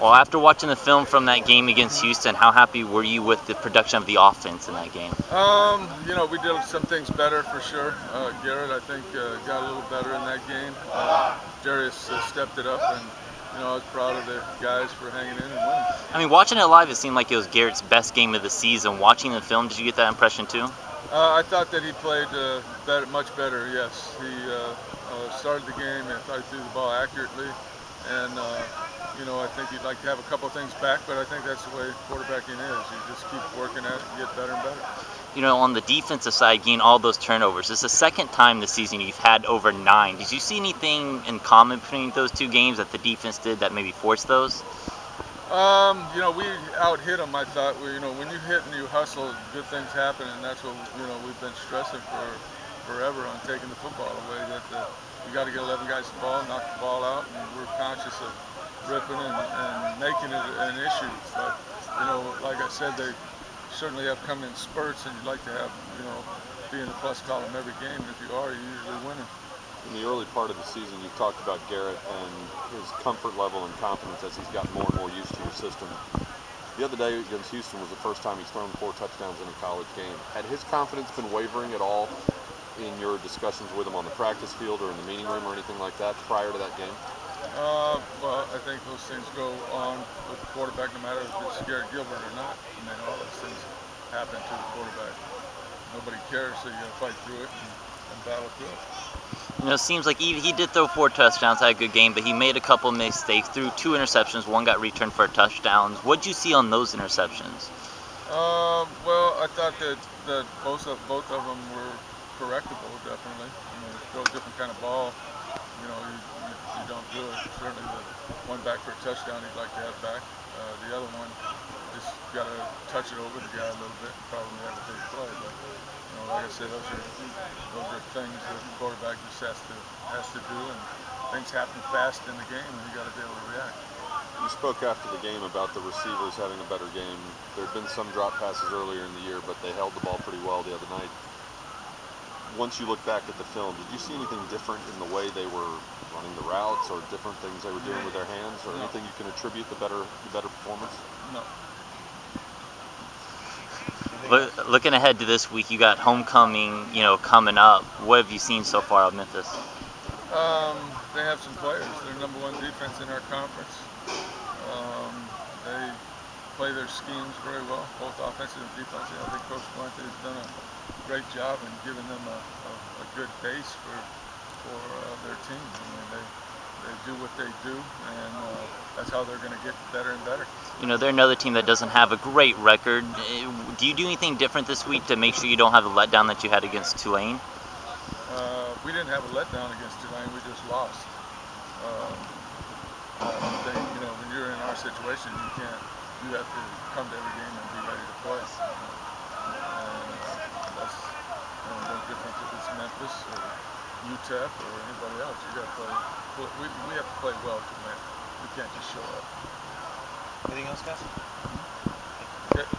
Well, after watching the film from that game against Houston, how happy were you with the production of the offense in that game? We did some things better for sure. Garrett, I think, got a little better in that game. Darius stepped it up, and I was proud of the guys for hanging in and winning. I mean, watching it live, it seemed like it was Garrett's best game of the season. Watching the film, did you get that impression too? I thought that he played much better. Yes, he started the game. I thought he threw the ball accurately, and I think he'd like to have a couple things back, but I think that's the way quarterbacking is. You just keep working at it and get better and better. On the defensive side, getting all those turnovers. It's the second time this season you've had over 9. Did you see anything in common between those two games that the defense did that maybe forced those? We out-hit them, I thought. When you hit and you hustle, good things happen, and that's what, we've been stressing for forever on taking the football away, that we got to get 11 guys the ball, knock the ball out, and we're conscious of ripping and making it an issue. But, like I said, they certainly have come in spurts, and you'd like to have, be in the plus column every game, and if you are, you're usually winning. In the early part of the season, you've talked about Garrett and his comfort level and confidence as he's gotten more and more used to your system. The other day against Houston was the first time he's thrown 4 touchdowns in a college game. Had his confidence been wavering at all in your discussions with him on the practice field or in the meeting room or anything like that prior to that game? Well, I think those things go on with the quarterback no matter if it's Garrett Gilbert or not. I mean, all those things happen to the quarterback. Nobody cares, so you got to fight through it and battle through it. It seems like he did throw 4 touchdowns, had a good game, but he made a couple mistakes, threw 2 interceptions, one got returned for a touchdown. What'd you see on those interceptions? Well, I thought that both of them were correctable, definitely. Throw a different kind of ball, you don't do it. Certainly the one back for a touchdown he'd like to have back. The other one, just got to touch it over the guy a little bit and probably have a big play. But, like I said, those are things that the quarterback just has to do, and things happen fast in the game, and you got to be able to react. You spoke after the game about the receivers having a better game. There had been some drop passes earlier in the year, but they held the ball pretty well the other night. Once you look back at the film, did you see anything different in the way they were running the routes or different things they were doing with their hands, or anything you can attribute the better performance? No. Looking ahead to this week, you got homecoming, coming up. What have you seen so far of Memphis? They have some players. They're number 1 defense in our conference. They play their schemes very well, both offensive and defensive. I think Coach Fuente has done a great job in giving them a good base for their team. I mean, they do what they do, and that's how they're going to get better and better. They're another team that doesn't have a great record. Do you do anything different this week to make sure you don't have the letdown that you had against Tulane? We didn't have a letdown against Tulane. We just lost. When you're in our situation, you have to come to every game and be ready to play. And that's no different if it's Memphis or UTEP or anybody else. You got to play. We have to play well to win. We can't just show up. Anything else, guys? Okay.